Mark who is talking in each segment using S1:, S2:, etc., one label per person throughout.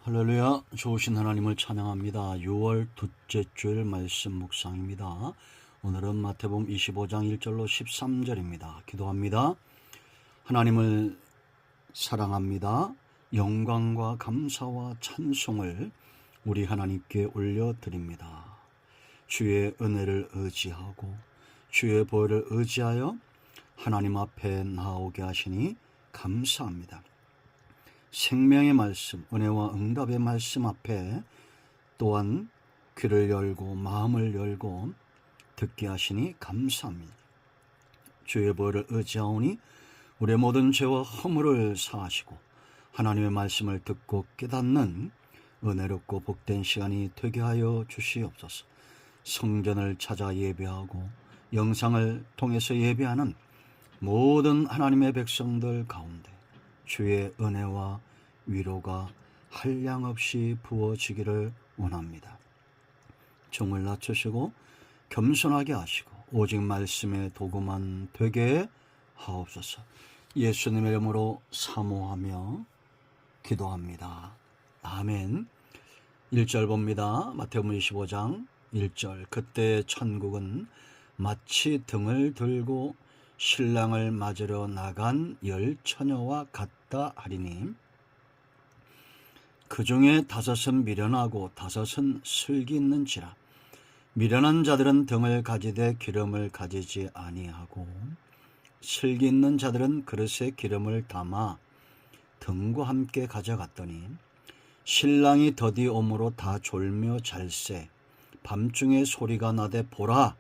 S1: 할렐루야. 좋으신 하나님을 찬양합니다. 6월 둘째 주일 말씀 묵상입니다. 오늘은 마태복음 25장 1절로 13절입니다. 기도합니다. 하나님을 사랑합니다. 영광과 감사와 찬송을 우리 하나님께 올려드립니다. 주의 은혜를 의지하고 주의 보혈을 의지하여 하나님 앞에 나오게 하시니 감사합니다. 생명의 말씀, 은혜와 응답의 말씀 앞에 또한 귀를 열고 마음을 열고 듣게 하시니 감사합니다. 주의 보혈을 의지하오니 우리의 모든 죄와 허물을 사하시고 하나님의 말씀을 듣고 깨닫는 은혜롭고 복된 시간이 되게 하여 주시옵소서. 성전을 찾아 예배하고 영상을 통해서 예배하는 모든 하나님의 백성들 가운데 주의 은혜와 위로가 한량없이 부어지기를 원합니다. 종을 낮추시고 겸손하게 하시고 오직 말씀의 도구만 되게 하옵소서. 예수님의 이름으로 사모하며 기도합니다. 아멘. 1절 봅니다. 마태복음 25장 1절. 그때 천국은 마치 등을 들고 신랑을 맞으러 나간 10처녀와 같다 하리니 그 중에 5은 미련하고 5은 슬기 있는지라. 미련한 자들은 등을 가지되 기름을 가지지 아니하고 슬기 있는 자들은 그릇에 기름을 담아 등과 함께 가져갔더니 신랑이 더디 오므로 다 졸며 잘세. 밤중에 소리가 나되 보라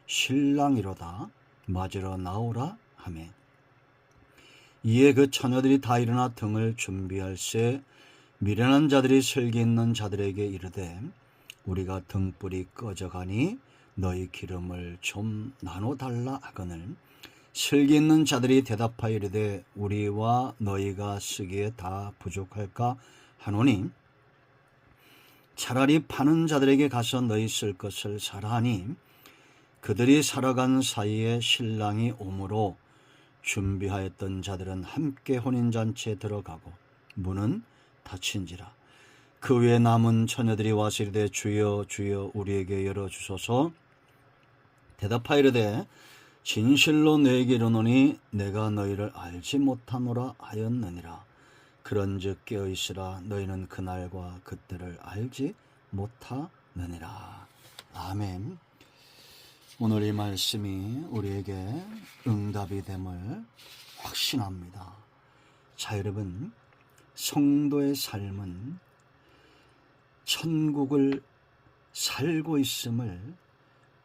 S1: 신랑이로다 맞으러 나오라 하매 이에 그 처녀들이 다 일어나 등을 준비할세. 미련한 자들이 슬기 있는 자들에게 이르되 우리가 등불이 꺼져가니 너희 기름을 좀 나눠달라 하거늘 슬기 있는 자들이 대답하여 이르되 우리와 너희가 쓰기에 다 부족할까 하노니 차라리 파는 자들에게 가서 너희 쓸 것을 사라 하니 그들이 살아간 사이에 신랑이 오므로 준비하였던 자들은 함께 혼인잔치에 들어가고 문은 닫힌지라. 그 외에 남은 처녀들이 와서 이르되 주여 주여 우리에게 열어주소서. 대답하여 이르되 진실로 너에게 이르노니 내가 너희를 알지 못하노라 하였느니라. 그런즉 깨어있으라. 너희는 그날과 그때를 알지 못하느니라. 아멘. 오늘 이 말씀이 우리에게 응답이 됨을 확신합니다. 자, 여러분, 성도의 삶은 천국을 살고 있음을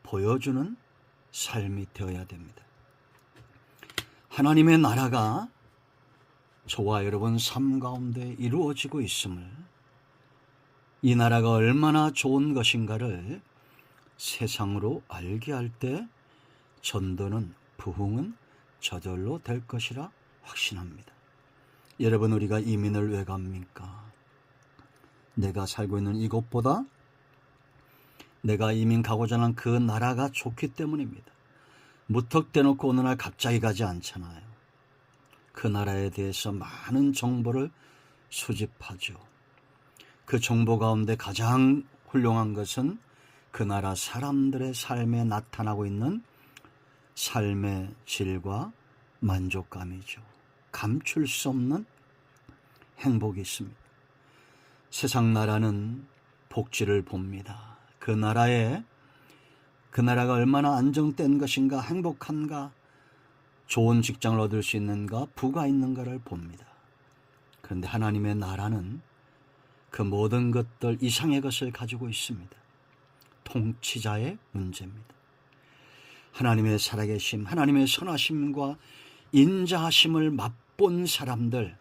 S1: 보여주는 삶이 되어야 됩니다. 하나님의 나라가 저와 여러분 삶 가운데 이루어지고 있음을, 이 나라가 얼마나 좋은 것인가를 세상으로 알게 할 때 전도는, 부흥은 저절로 될 것이라 확신합니다. 여러분, 우리가 이민을 왜 갑니까? 내가 살고 있는 이곳보다 내가 이민 가고자 하는 그 나라가 좋기 때문입니다. 무턱대놓고 어느 날 갑자기 가지 않잖아요. 그 나라에 대해서 많은 정보를 수집하죠. 그 정보 가운데 가장 훌륭한 것은 그 나라 사람들의 삶에 나타나고 있는 삶의 질과 만족감이죠. 감출 수 없는 행복이 있습니다. 세상 나라는 복지를 봅니다. 그 나라가 얼마나 안정된 것인가, 행복한가, 좋은 직장을 얻을 수 있는가, 부가 있는가를 봅니다. 그런데 하나님의 나라는 그 모든 것들 이상의 것을 가지고 있습니다. 통치자의 문제입니다. 하나님의 살아계심, 하나님의 선하심과 인자하심을 맛본 사람들,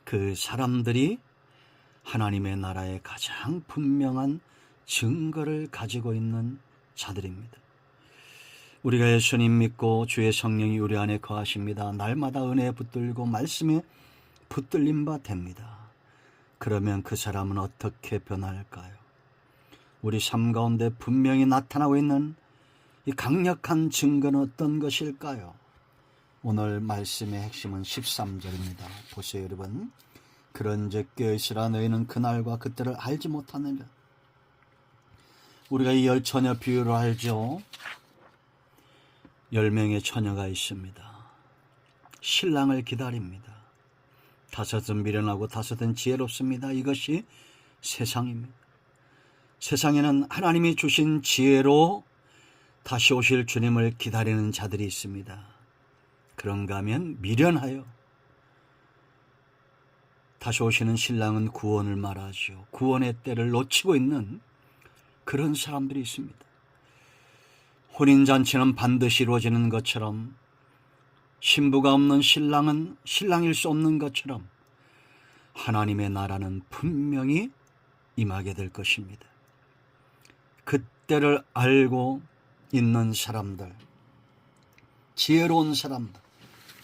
S1: 그 사람들이 하나님의 나라의 가장 분명한 증거를 가지고 있는 자들입니다. 우리가 예수님 믿고 주의 성령이 우리 안에 거하십니다. 날마다 은혜에 붙들고 말씀에 붙들림 바 됩니다. 그러면 그 사람은 어떻게 변할까요? 우리 삶 가운데 분명히 나타나고 있는 이 강력한 증거는 어떤 것일까요? 오늘 말씀의 핵심은 13절입니다. 보세요, 여러분. 그런즉 깨어있으라. 너희는 그날과 그때를 알지 못하느냐. 우리가 이 10처녀 비유를 알죠. 10명의 처녀가 있습니다. 신랑을 기다립니다. 5은 미련하고 5은 지혜롭습니다. 이것이 세상입니다. 세상에는 하나님이 주신 지혜로 다시 오실 주님을 기다리는 자들이 있습니다. 그런가 하면 미련하여 다시 오시는 신랑은 구원을 말하죠. 구원의 때를 놓치고 있는 그런 사람들이 있습니다. 혼인잔치는 반드시 이루어지는 것처럼 신부가 없는 신랑은 신랑일 수 없는 것처럼 하나님의 나라는 분명히 임하게 될 것입니다. 그때를 알고 있는 사람들, 지혜로운 사람들,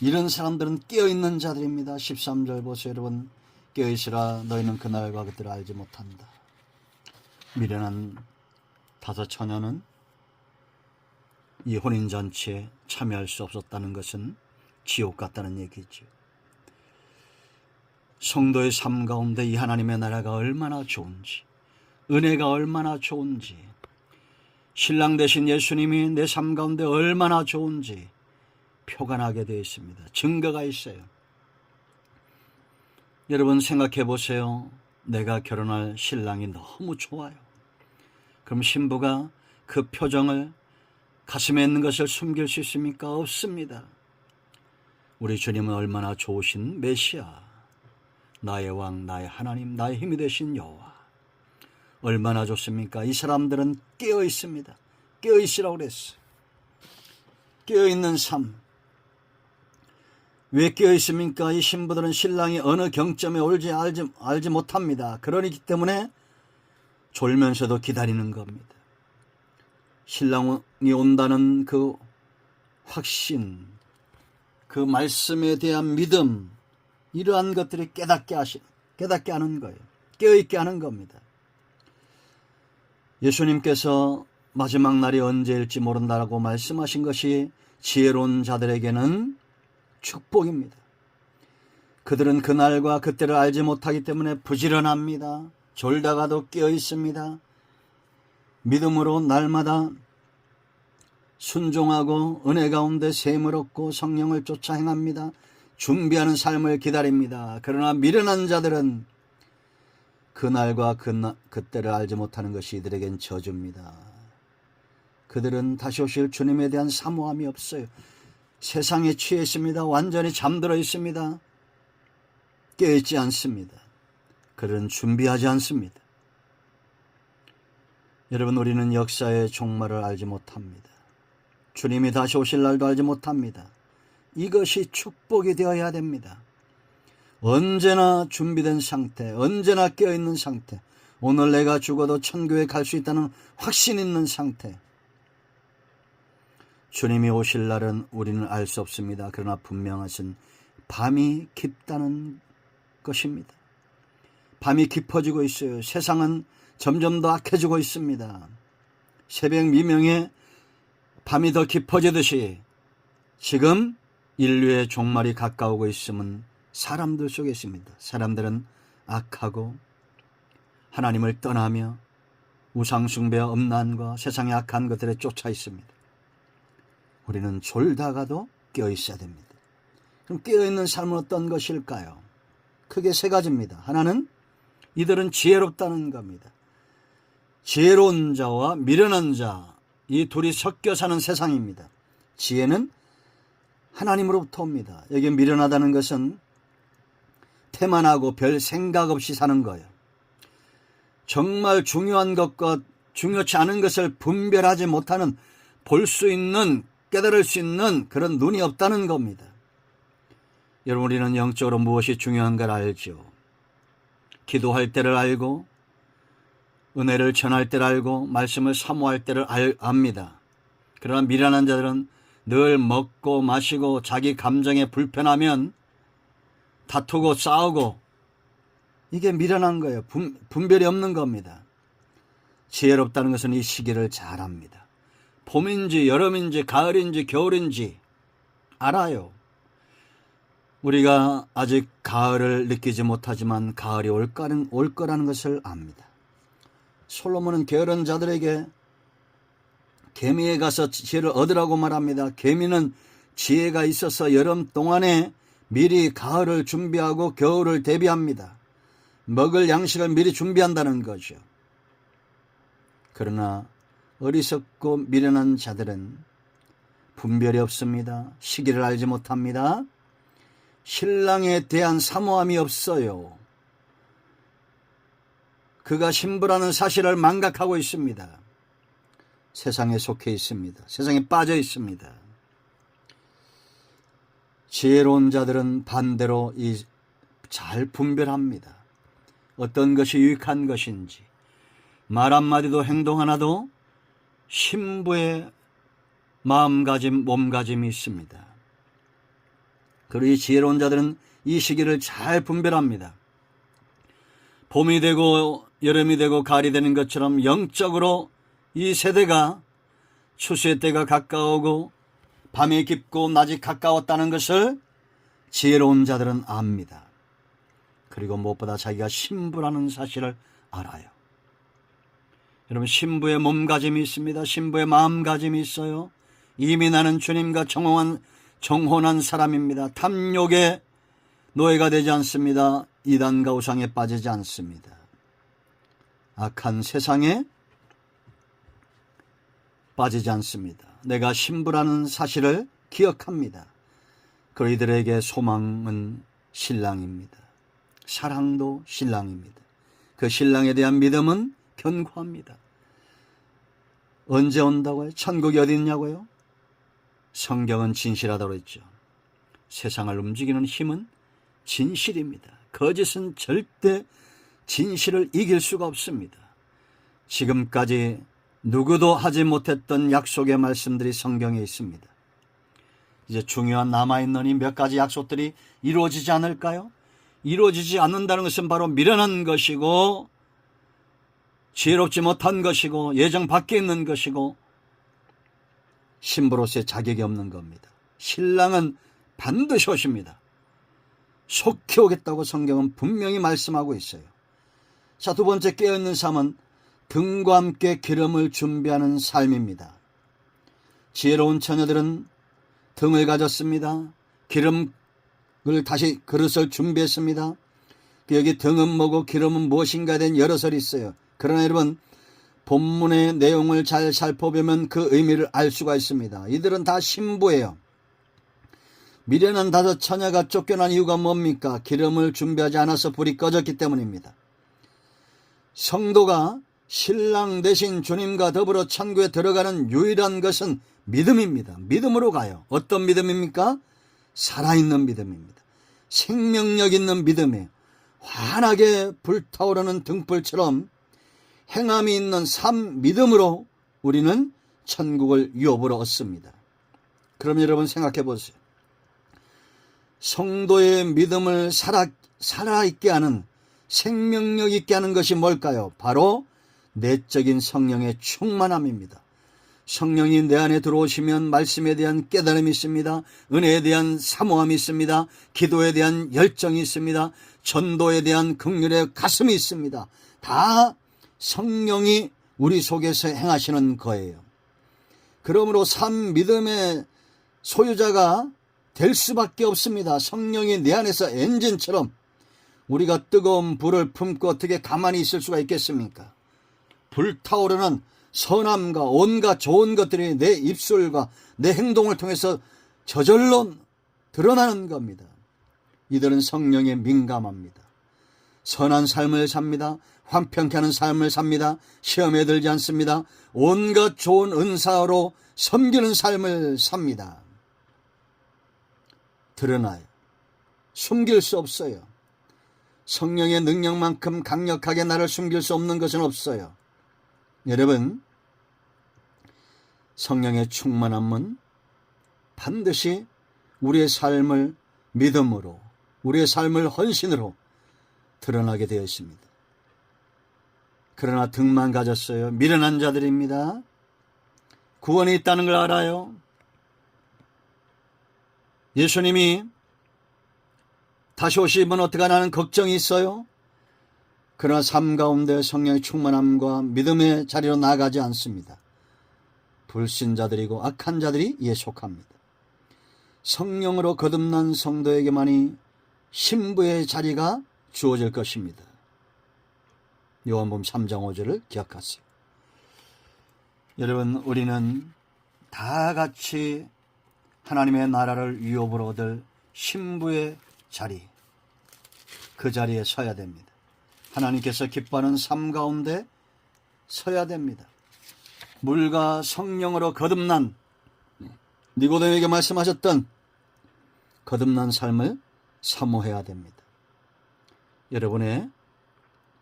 S1: 이런 사람들은 깨어있는 자들입니다. 13절 보세요 여러분. 깨어있으라. 너희는 그날과 그때를 알지 못한다. 미련한 5처녀는 이 혼인잔치에 참여할 수 없었다는 것은 지옥 같다는 얘기죠. 성도의 삶 가운데 이 하나님의 나라가 얼마나 좋은지, 은혜가 얼마나 좋은지, 신랑 되신 예수님이 내 삶 가운데 얼마나 좋은지 표관하게 되어 있습니다. 증거가 있어요. 여러분 생각해 보세요. 내가 결혼할 신랑이 너무 좋아요. 그럼 신부가 그 표정을, 가슴에 있는 것을 숨길 수 있습니까? 없습니다. 우리 주님은 얼마나 좋으신 메시아, 나의 왕, 나의 하나님, 나의 힘이 되신 여호와, 얼마나 좋습니까? 이 사람들은 깨어 있습니다. 깨어 있으라고 그랬어요. 깨어 있는 삶. 왜 깨어 있습니까? 이 신부들은 신랑이 어느 경점에 올지 알지 못합니다. 그러기 때문에 졸면서도 기다리는 겁니다. 신랑이 온다는 그 확신, 그 말씀에 대한 믿음, 이러한 것들이 깨닫게 하는 거예요. 깨어있게 하는 겁니다. 예수님께서 마지막 날이 언제일지 모른다라고 말씀하신 것이 지혜로운 자들에게는 축복입니다. 그들은 그날과 그때를 알지 못하기 때문에 부지런합니다. 졸다가도 깨어 있습니다. 믿음으로 날마다 순종하고 은혜 가운데 셈을 얻고 성령을 쫓아 행합니다. 준비하는 삶을 기다립니다. 그러나 미련한 자들은 그날과 그때를 알지 못하는 것이 이들에겐 저주입니다. 그들은 다시 오실 주님에 대한 사모함이 없어요. 세상에 취해 있습니다. 완전히 잠들어 있습니다. 깨어있지 않습니다. 그들은 준비하지 않습니다. 여러분, 우리는 역사의 종말을 알지 못합니다. 주님이 다시 오실 날도 알지 못합니다. 이것이 축복이 되어야 됩니다. 언제나 준비된 상태, 언제나 깨어있는 상태, 오늘 내가 죽어도 천국에 갈 수 있다는 확신 있는 상태. 주님이 오실 날은 우리는 알 수 없습니다. 그러나 분명하신 밤이 깊다는 것입니다. 밤이 깊어지고 있어요. 세상은 점점 더 악해지고 있습니다. 새벽 미명에 밤이 더 깊어지듯이 지금 인류의 종말이 가까우고 있음은 사람들 속에 있습니다. 사람들은 악하고 하나님을 떠나며 우상숭배와 음란과 세상의 악한 것들에 쫓아 있습니다. 우리는 졸다가도 깨어있어야 됩니다. 그럼 깨어있는 삶은 어떤 것일까요? 크게 3가지입니다. 하나는 이들은 지혜롭다는 겁니다. 지혜로운 자와 미련한 자, 이 둘이 섞여 사는 세상입니다. 지혜는 하나님으로부터 옵니다. 여기 미련하다는 것은 태만하고 별 생각 없이 사는 거예요. 정말 중요한 것과 중요치 않은 것을 분별하지 못하는, 볼 수 있는, 깨달을 수 있는 그런 눈이 없다는 겁니다. 여러분, 우리는 영적으로 무엇이 중요한 걸 알죠. 기도할 때를 알고, 은혜를 전할 때를 알고, 말씀을 사모할 때를 압니다. 그러나 미련한 자들은 늘 먹고 마시고 자기 감정에 불편하면 다투고 싸우고, 이게 미련한 거예요. 분별이 없는 겁니다. 지혜롭다는 것은 이 시기를 잘 압니다. 봄인지 여름인지 가을인지 겨울인지 알아요. 우리가 아직 가을을 느끼지 못하지만 가을이 올 거라는 것을 압니다. 솔로몬은 게으른 자들에게 개미에 가서 지혜를 얻으라고 말합니다. 개미는 지혜가 있어서 여름 동안에 미리 가을을 준비하고 겨울을 대비합니다. 먹을 양식을 미리 준비한다는 거죠. 그러나 어리석고 미련한 자들은 분별이 없습니다. 시기를 알지 못합니다. 신랑에 대한 사모함이 없어요. 그가 신부라는 사실을 망각하고 있습니다. 세상에 속해 있습니다. 세상에 빠져 있습니다. 지혜로운 자들은 반대로 잘 분별합니다. 어떤 것이 유익한 것인지, 말 한마디도 행동 하나도 신부의 마음가짐, 몸가짐이 있습니다. 그리고 이 지혜로운 자들은 이 시기를 잘 분별합니다. 봄이 되고 여름이 되고 가을이 되는 것처럼 영적으로 이 세대가 추수의 때가 가까우고 밤이 깊고 낮이 가까웠다는 것을 지혜로운 자들은 압니다. 그리고 무엇보다 자기가 신부라는 사실을 알아요. 여러분, 신부의 몸가짐이 있습니다. 신부의 마음가짐이 있어요. 이미 나는 주님과 정혼한 사람입니다. 탐욕의 노예가 되지 않습니다. 이단과 우상에 빠지지 않습니다. 악한 세상에 빠지지 않습니다. 내가 신부라는 사실을 기억합니다. 그리고 이들에게 소망은 신랑입니다. 사랑도 신랑입니다. 그 신랑에 대한 믿음은 견고합니다. 언제 온다고요? 천국이 어디 있냐고요? 성경은 진실하다고 했죠. 세상을 움직이는 힘은 진실입니다. 거짓은 절대 진실을 이길 수가 없습니다. 지금까지 누구도 하지 못했던 약속의 말씀들이 성경에 있습니다. 이제 중요한 남아있는 이 몇 가지 약속들이 이루어지지 않을까요? 이루어지지 않는다는 것은 바로 미련한 것이고 지혜롭지 못한 것이고 예정 밖에 있는 것이고 신부로서의 자격이 없는 겁니다. 신랑은 반드시 오십니다. 속히 오겠다고 성경은 분명히 말씀하고 있어요. 자, 두 번째 깨어있는 삶은 등과 함께 기름을 준비하는 삶입니다. 지혜로운 처녀들은 등을 가졌습니다. 기름을 다시 그릇을 준비했습니다. 여기 등은 뭐고 기름은 무엇인가에 대한 여러 설이 있어요. 그러나 여러분, 본문의 내용을 잘 살펴보면 그 의미를 알 수가 있습니다. 이들은 다 신부예요. 미련한 다섯 처녀가 쫓겨난 이유가 뭡니까? 기름을 준비하지 않아서 불이 꺼졌기 때문입니다. 성도가 신랑 대신 주님과 더불어 천국에 들어가는 유일한 것은 믿음입니다. 믿음으로 가요. 어떤 믿음입니까? 살아있는 믿음입니다. 생명력 있는 믿음이에요. 환하게 불타오르는 등불처럼 행함이 있는 삶 믿음으로 우리는 천국을 유업으로 얻습니다. 그럼 여러분 생각해 보세요. 성도의 믿음을 살아있게 하는, 생명력 있게 하는 것이 뭘까요? 바로 내적인 성령의 충만함입니다. 성령이 내 안에 들어오시면 말씀에 대한 깨달음이 있습니다. 은혜에 대한 사모함이 있습니다. 기도에 대한 열정이 있습니다. 전도에 대한 긍휼의 가슴이 있습니다. 다 성령이 우리 속에서 행하시는 거예요. 그러므로 삶 믿음의 소유자가 될 수밖에 없습니다. 성령이 내 안에서 엔진처럼, 우리가 뜨거운 불을 품고 어떻게 가만히 있을 수가 있겠습니까? 불타오르는 선함과 온갖 좋은 것들이 내 입술과 내 행동을 통해서 저절로 드러나는 겁니다. 이들은 성령에 민감합니다. 선한 삶을 삽니다. 환평케 하는 삶을 삽니다. 시험에 들지 않습니다. 온갖 좋은 은사로 섬기는 삶을 삽니다. 드러나요. 숨길 수 없어요. 성령의 능력만큼 강력하게 나를 숨길 수 없는 것은 없어요. 여러분, 성령의 충만함은 반드시 우리의 삶을 믿음으로, 우리의 삶을 헌신으로 드러나게 되어 있습니다. 그러나 등만 가졌어요. 미련한 자들입니다. 구원이 있다는 걸 알아요. 예수님이 다시 오시면 어떡하나 하는 걱정이 있어요? 그러나 삶 가운데 성령의 충만함과 믿음의 자리로 나아가지 않습니다. 불신자들이고 악한 자들이 이에 속합니다. 성령으로 거듭난 성도에게만이 신부의 자리가 주어질 것입니다. 요한복음 3장 5절을 기억하세요. 여러분, 우리는 다 같이 하나님의 나라를 유업으로 얻을 신부의 자리, 그 자리에 서야 됩니다. 하나님께서 기뻐하는 삶 가운데 서야 됩니다. 물과 성령으로 거듭난, 니고데모에게 말씀하셨던 거듭난 삶을 사모해야 됩니다. 여러분의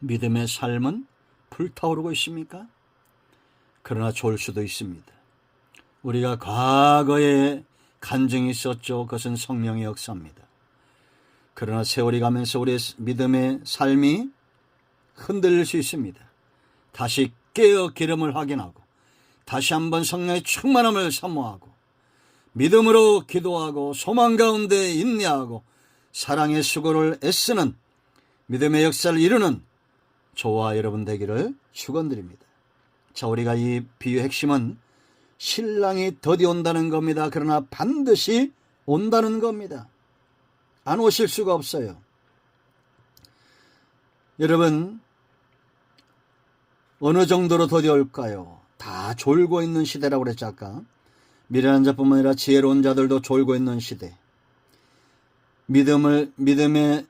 S1: 믿음의 삶은 불타오르고 있습니까? 그러나 졸 수도 있습니다. 우리가 과거에 간증이 있었죠. 그것은 성령의 역사입니다. 그러나 세월이 가면서 우리의 믿음의 삶이 흔들릴 수 있습니다. 다시 깨어 기름을 확인하고 다시 한번 성령의 충만함을 사모하고 믿음으로 기도하고 소망 가운데 인내하고 사랑의 수고를 애쓰는 믿음의 역사를 이루는 저와 여러분 되기를 축원드립니다. 자, 우리가 이 비유의 핵심은 신랑이 더디 온다는 겁니다. 그러나 반드시 온다는 겁니다. 안 오실 수가 없어요. 여러분, 어느 정도로 더디 올까요? 다 졸고 있는 시대라고 그랬죠, 아까. 미련한 자뿐만 아니라 지혜로운 자들도 졸고 있는 시대. 믿음의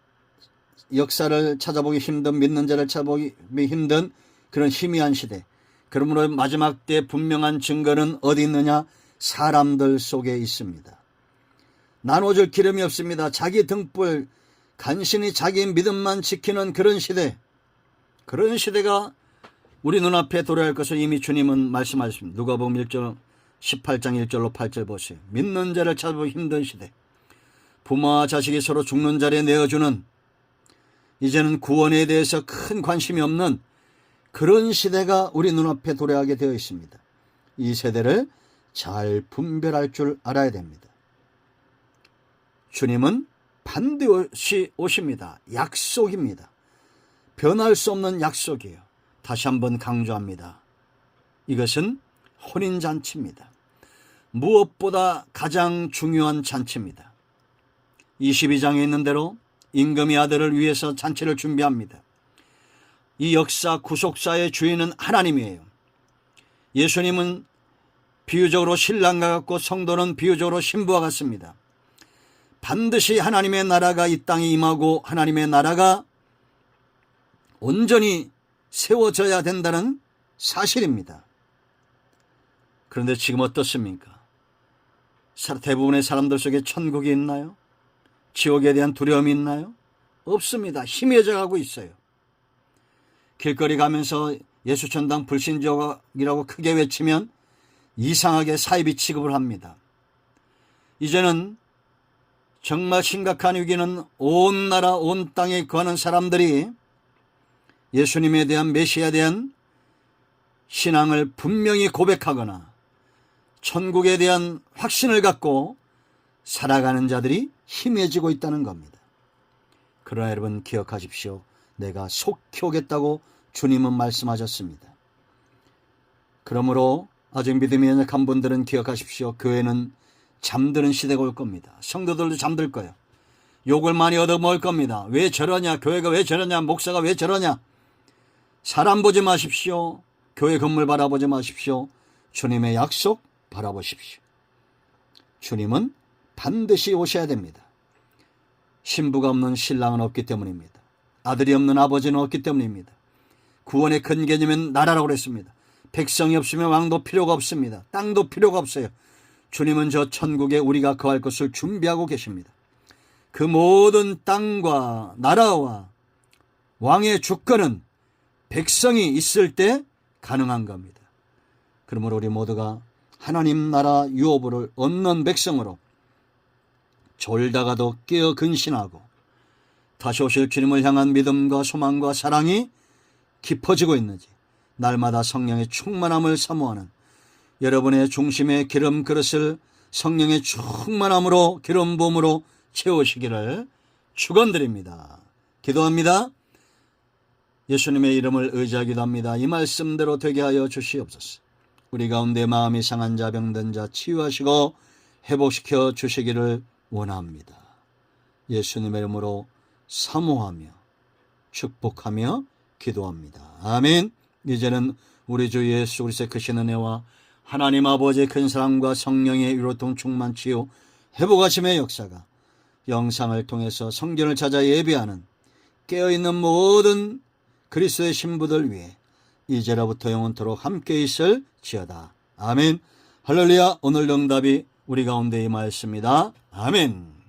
S1: 역사를 찾아보기 힘든, 믿는 자를 찾아보기 힘든 그런 희미한 시대. 그러므로 마지막 때 분명한 증거는 어디 있느냐? 사람들 속에 있습니다. 나눠줄 기름이 없습니다. 자기 등불, 간신히 자기 믿음만 지키는 그런 시대. 그런 시대가 우리 눈앞에 도래할 것을 이미 주님은 말씀하셨습니다. 누가복음 18장 1절로 8절 보세요. 믿는 자를 찾아보기 힘든 시대. 부모와 자식이 서로 죽는 자리에 내어주는, 이제는 구원에 대해서 큰 관심이 없는 그런 시대가 우리 눈앞에 도래하게 되어 있습니다. 이 세대를 잘 분별할 줄 알아야 됩니다. 주님은 반드시 오십니다. 약속입니다. 변할 수 없는 약속이에요. 다시 한번 강조합니다. 이것은 혼인잔치입니다. 무엇보다 가장 중요한 잔치입니다. 22장에 있는 대로 임금이 아들을 위해서 잔치를 준비합니다. 이 역사 구속사의 주인은 하나님이에요. 예수님은 비유적으로 신랑과 같고 성도는 비유적으로 신부와 같습니다. 반드시 하나님의 나라가 이 땅에 임하고 하나님의 나라가 온전히 세워져야 된다는 사실입니다. 그런데 지금 어떻습니까? 대부분의 사람들 속에 천국이 있나요? 지옥에 대한 두려움이 있나요? 없습니다. 희미해져 가고 있어요. 길거리 가면서 예수천당 불신지옥이라고 크게 외치면 이상하게 사이비 취급을 합니다. 이제는 정말 심각한 위기는 온 나라 온 땅에 거하는 사람들이 예수님에 대한 메시아에 대한 신앙을 분명히 고백하거나 천국에 대한 확신을 갖고 살아가는 자들이 희미해지고 있다는 겁니다. 그러나 여러분 기억하십시오. 내가 속히 오겠다고 주님은 말씀하셨습니다. 그러므로 아직 믿음이 연약한 분들은 기억하십시오. 교회는 잠드는 시대가 올 겁니다. 성도들도 잠들 거예요. 욕을 많이 얻어먹을 겁니다. 왜 저러냐? 교회가 왜 저러냐? 목사가 왜 저러냐? 사람 보지 마십시오. 교회 건물 바라보지 마십시오. 주님의 약속 바라보십시오. 주님은 반드시 오셔야 됩니다. 신부가 없는 신랑은 없기 때문입니다. 아들이 없는 아버지는 없기 때문입니다. 구원의 큰 개념은 나라라고 그랬습니다. 백성이 없으면 왕도 필요가 없습니다. 땅도 필요가 없어요. 주님은 저 천국에 우리가 거할 것을 준비하고 계십니다. 그 모든 땅과 나라와 왕의 주권은 백성이 있을 때 가능한 겁니다. 그러므로 우리 모두가 하나님 나라 유업을 얻는 백성으로 졸다가도 깨어 근신하고 다시 오실 주님을 향한 믿음과 소망과 사랑이 깊어지고 있는지 날마다 성령의 충만함을 사모하는 여러분의 중심의 기름 그릇을 성령의 충만함으로 기름 부음으로 채우시기를 축원드립니다. 기도합니다. 예수님의 이름을 의지하기도 합니다. 이 말씀대로 되게 하여 주시옵소서. 우리 가운데 마음이 상한 자, 병든 자 치유하시고 회복시켜 주시기를 원합니다. 예수님의 이름으로 사모하며 축복하며 기도합니다. 아멘. 이제는 우리 주 예수 그리스도의 크신 은혜와 하나님 아버지의 큰 사랑과 성령의 위로통 충만 치유 회복하심의 역사가 영상을 통해서 성전을 찾아 예배하는 깨어있는 모든 그리스도의 신부들 위해 이제로부터 영원토록 함께 있을지어다. 아멘. 할렐루야. 오늘 응답이 우리 가운데 임하였습니다. 아멘.